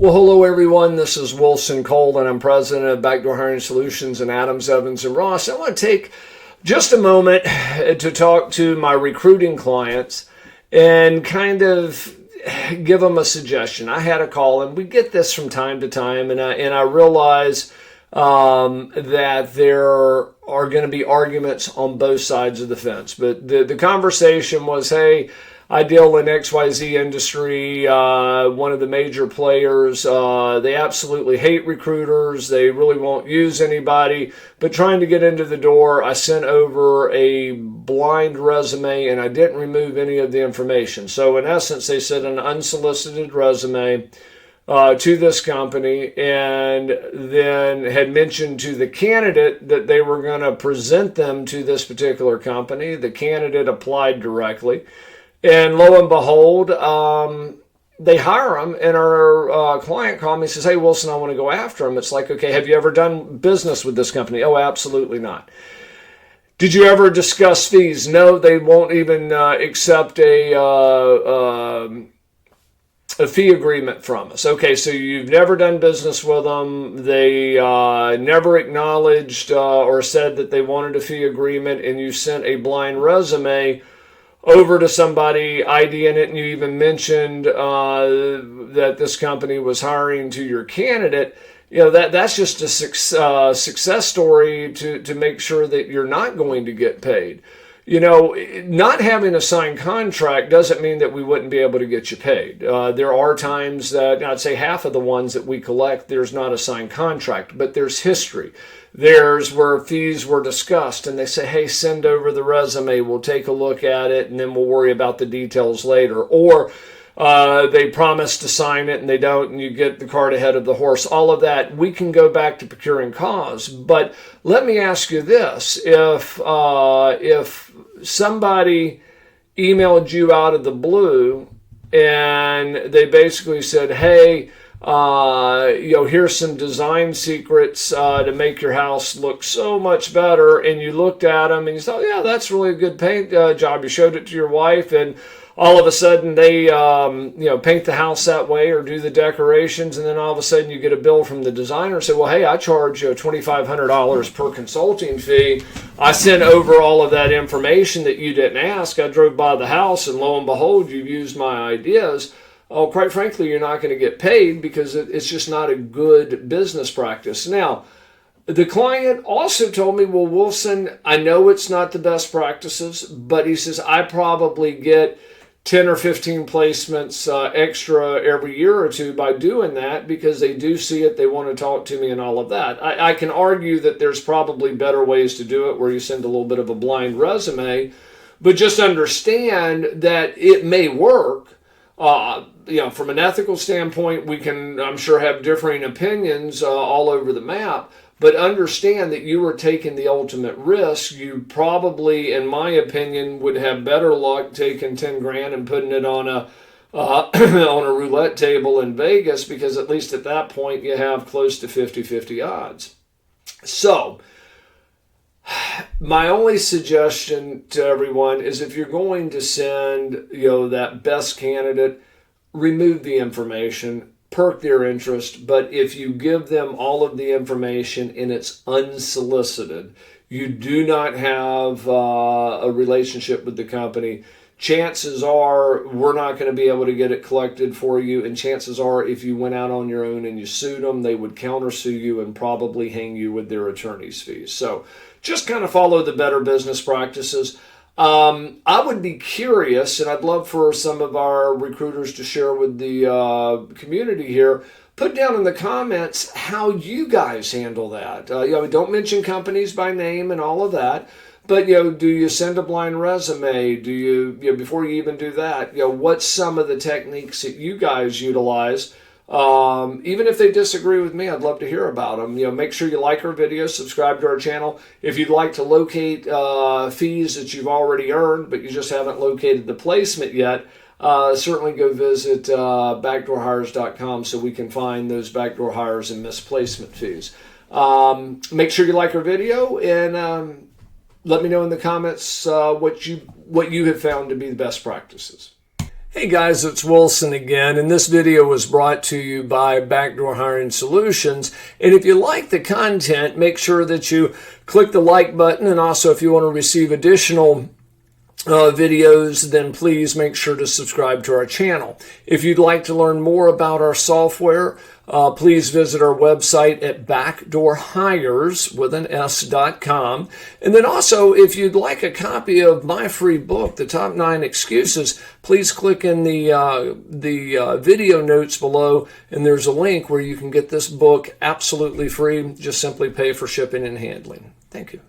Well, hello everyone. This is Wilson Cole, and I'm president of Backdoor Hiring Solutions in Adams, Evans, and Ross. I want to take just a moment to talk to my recruiting clients and kind of give them a suggestion. I had a call, and we get this from time to time, and I realize that there are going to be arguments on both sides of the fence. But the conversation was, hey, I deal in XYZ industry, one of the major players. They absolutely hate recruiters. They really won't use anybody. But trying to get into the door, I sent over a blind resume and I didn't remove any of the information. So in essence, they sent an unsolicited resume to this company, and then had mentioned to the candidate that they were going to present them to this particular company. The candidate applied directly. And lo and behold, they hire them, and our client called me and says, hey, Wilson, I want to go after them. It's like, okay, have you ever done business with this company? Oh, absolutely not. Did you ever discuss fees? No, they won't even accept a fee agreement from us. Okay, so you've never done business with them. They never acknowledged or said that they wanted a fee agreement, and you sent a blind resume over to somebody, IDing it, and you even mentioned that this company was hiring to your candidate. You know, that's just a success story to make sure that you're not going to get paid. You know, not having a signed contract doesn't mean that we wouldn't be able to get you paid. There are times that, I'd say half of the ones that we collect, there's not a signed contract, but there's history. There's where fees were discussed, and they say, hey, send over the resume, we'll take a look at it, and then we'll worry about the details later. Or they promise to sign it, and they don't, and you get the cart ahead of the horse. All of that, we can go back to procuring cause. But let me ask you this. If somebody emailed you out of the blue, and they basically said, hey, here's some design secrets to make your house look so much better, and you looked at them and you thought, yeah, that's really a good paint job. You showed it to your wife, and all of a sudden they paint the house that way or do the decorations, and then all of a sudden you get a bill from the designer and say, well, hey, I charge $2,500 per consulting fee. I sent over all of that information that you didn't ask. I drove by the house, and lo and behold, you've used my ideas. Oh, quite frankly, you're not going to get paid because it's just not a good business practice. Now, the client also told me, well, Wilson, I know it's not the best practices, but he says, I probably get 10 or 15 placements extra every year or two by doing that because they do see it, they want to talk to me and all of that. I can argue that there's probably better ways to do it where you send a little bit of a blind resume, but just understand that it may work. From an ethical standpoint, we can, I'm sure, have differing opinions all over the map, but understand that you are taking the ultimate risk. You probably, in my opinion, would have better luck taking 10 grand and putting it on a on a roulette table in Vegas, because at least at that point you have close to 50-50 odds. So, my only suggestion to everyone is if you're going to send, that best candidate, remove the information, perk their interest. But if you give them all of the information and it's unsolicited, you do not have a relationship with the company, chances are we're not going to be able to get it collected for you. And chances are if you went out on your own and you sued them, they would countersue you and probably hang you with their attorney's fees. So just kind of follow the better business practices. I would be curious, and I'd love for some of our recruiters to share with the community here. Put down in the comments how you guys handle that. Don't mention companies by name and all of that. But, do you send a blind resume? Do you, before you even do that, what's some of the techniques that you guys utilize? Even if they disagree with me, I'd love to hear about them. Make sure you like our videos, subscribe to our channel. If you'd like to locate fees that you've already earned, but you just haven't located the placement yet, certainly go visit backdoorhires.com so we can find those backdoor hires and misplacement fees. Make sure you like our video, and let me know in the comments what you have found to be the best practices. Hey guys, it's Wilson again, and this video was brought to you by Backdoor Hiring Solutions. And if you like the content, make sure that you click the like button, and also if you want to receive additional videos, then please make sure to subscribe to our channel. If you'd like to learn more about our software, please visit our website at backdoorhires.com. And then also, if you'd like a copy of my free book, The Top 9 Excuses, please click in the video notes below, and there's a link where you can get this book absolutely free. Just simply pay for shipping and handling. Thank you.